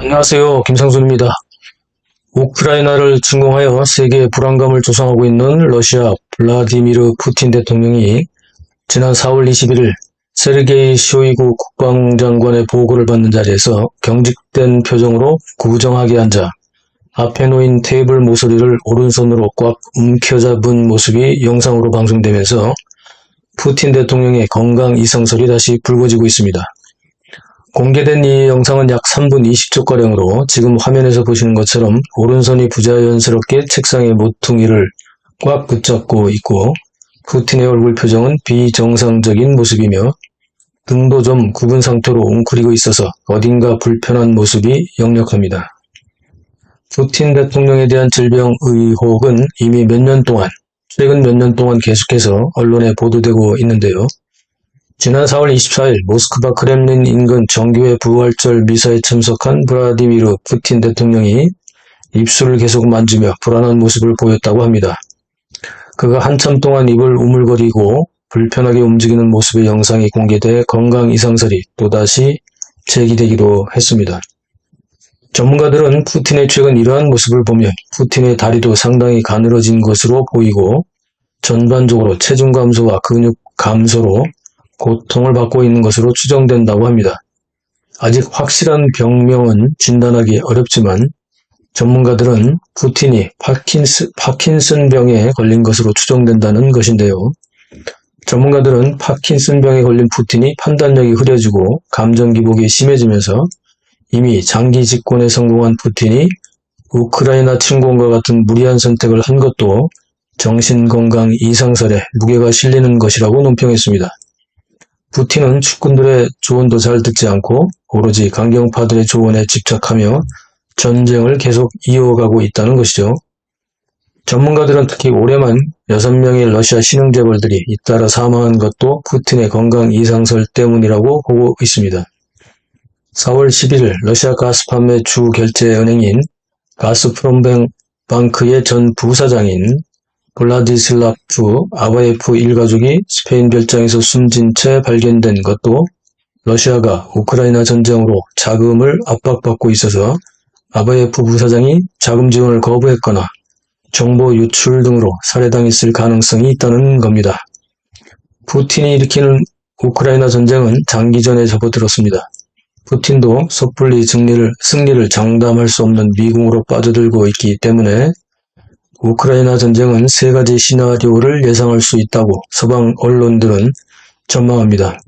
안녕하세요. 김상순입니다. 우크라이나를 침공하여 세계의 불안감을 조성하고 있는 러시아 블라디미르 푸틴 대통령이 지난 4월 21일 세르게이 쇼이구 국방장관의 보고를 받는 자리에서 경직된 표정으로 구부정하게 앉아 앞에 놓인 테이블 모서리를 오른손으로 꽉 움켜잡은 모습이 영상으로 방송되면서 푸틴 대통령의 건강 이상설이 다시 불거지고 있습니다. 공개된 이 영상은 약 3분 20초가량으로 지금 화면에서 보시는 것처럼 오른손이 부자연스럽게 책상의 모퉁이를 꽉 붙잡고 있고 푸틴의 얼굴 표정은 비정상적인 모습이며 등도 좀 굽은 상태로 웅크리고 있어서 어딘가 불편한 모습이 역력합니다. 푸틴 대통령에 대한 질병 의혹은 이미 최근 몇 년 동안 계속해서 언론에 보도되고 있는데요. 지난 4월 24일 모스크바 크렘린 인근 정교회 부활절 미사에 참석한 블라디미르 푸틴 대통령이 입술을 계속 만지며 불안한 모습을 보였다고 합니다. 그가 한참 동안 입을 우물거리고 불편하게 움직이는 모습의 영상이 공개돼 건강 이상설이 또다시 제기되기도 했습니다. 전문가들은 푸틴의 최근 이러한 모습을 보면 푸틴의 다리도 상당히 가늘어진 것으로 보이고 전반적으로 체중 감소와 근육 감소로 고통을 받고 있는 것으로 추정된다고 합니다. 아직 확실한 병명은 진단하기 어렵지만 전문가들은 푸틴이 파킨슨병에 걸린 것으로 추정된다는 것인데요. 전문가들은 파킨슨병에 걸린 푸틴이 판단력이 흐려지고 감정 기복이 심해지면서 이미 장기 집권에 성공한 푸틴이 우크라이나 침공과 같은 무리한 선택을 한 것도 정신건강 이상설에 무게가 실리는 것이라고 논평했습니다. 푸틴은 측근들의 조언도 잘 듣지 않고 오로지 강경파들의 조언에 집착하며 전쟁을 계속 이어가고 있다는 것이죠. 전문가들은 특히 올해만 6명의 러시아 신흥재벌들이 잇따라 사망한 것도 푸틴의 건강 이상설 때문이라고 보고 있습니다. 4월 11일 러시아 가스 판매 주 결제 은행인 가스프롬뱅크의 전 부사장인 블라디슬라프 아바예프 일가족이 스페인 별장에서 숨진 채 발견된 것도 러시아가 우크라이나 전쟁으로 자금을 압박받고 있어서 아바예프 부사장이 자금 지원을 거부했거나 정보 유출 등으로 살해당했을 가능성이 있다는 겁니다. 푸틴이 일으키는 우크라이나 전쟁은 장기전에 접어들었습니다. 푸틴도 섣불리 승리를 장담할 수 없는 미궁으로 빠져들고 있기 때문에 우크라이나 전쟁은 3가지 시나리오를 예상할 수 있다고 서방 언론들은 전망합니다.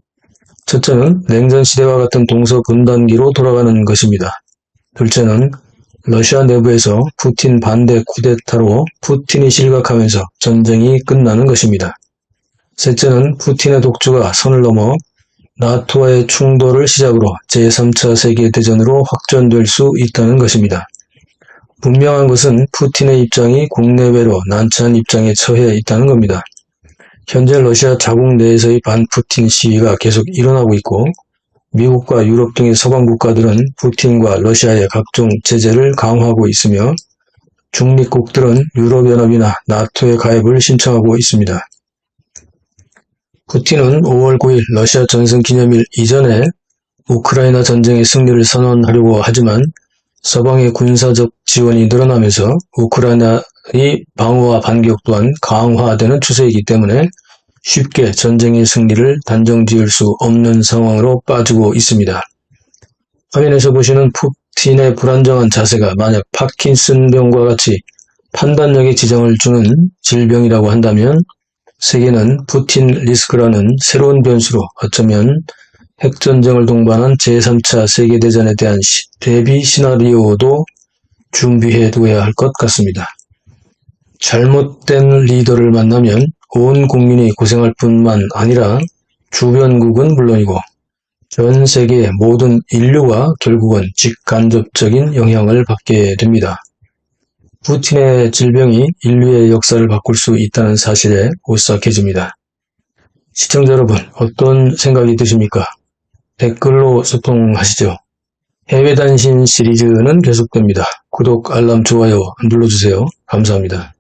첫째는 냉전 시대와 같은 동서분단기로 돌아가는 것입니다. 둘째는 러시아 내부에서 푸틴 반대 쿠데타로 푸틴이 실각하면서 전쟁이 끝나는 것입니다. 셋째는 푸틴의 독주가 선을 넘어 나토와의 충돌을 시작으로 제3차 세계대전으로 확전될 수 있다는 것입니다. 분명한 것은 푸틴의 입장이 국내외로 난처한 입장에 처해 있다는 겁니다. 현재 러시아 자국 내에서의 반푸틴 시위가 계속 일어나고 있고 미국과 유럽 등의 서방 국가들은 푸틴과 러시아의 각종 제재를 강화하고 있으며 중립국들은 유럽연합이나 나토의 가입을 신청하고 있습니다. 푸틴은 5월 9일 러시아 전승기념일 이전에 우크라이나 전쟁의 승리를 선언하려고 하지만 서방의 군사적 지원이 늘어나면서 우크라이나의 방어와 반격 또한 강화되는 추세이기 때문에 쉽게 전쟁의 승리를 단정지을 수 없는 상황으로 빠지고 있습니다. 화면에서 보시는 푸틴의 불안정한 자세가 만약 파킨슨병과 같이 판단력에 지장을 주는 질병이라고 한다면 세계는 푸틴 리스크라는 새로운 변수로 어쩌면 핵전쟁을 동반한 제3차 세계대전에 대한 대비 시나리오도 준비해 두어야 할 것 같습니다. 잘못된 리더를 만나면 온 국민이 고생할 뿐만 아니라 주변국은 물론이고 전 세계의 모든 인류가 결국은 직간접적인 영향을 받게 됩니다. 푸틴의 질병이 인류의 역사를 바꿀 수 있다는 사실에 오싹해집니다. 시청자 여러분, 어떤 생각이 드십니까? 댓글로 소통하시죠. 해외단신 시리즈는 계속됩니다. 구독, 알람, 좋아요 눌러주세요. 감사합니다.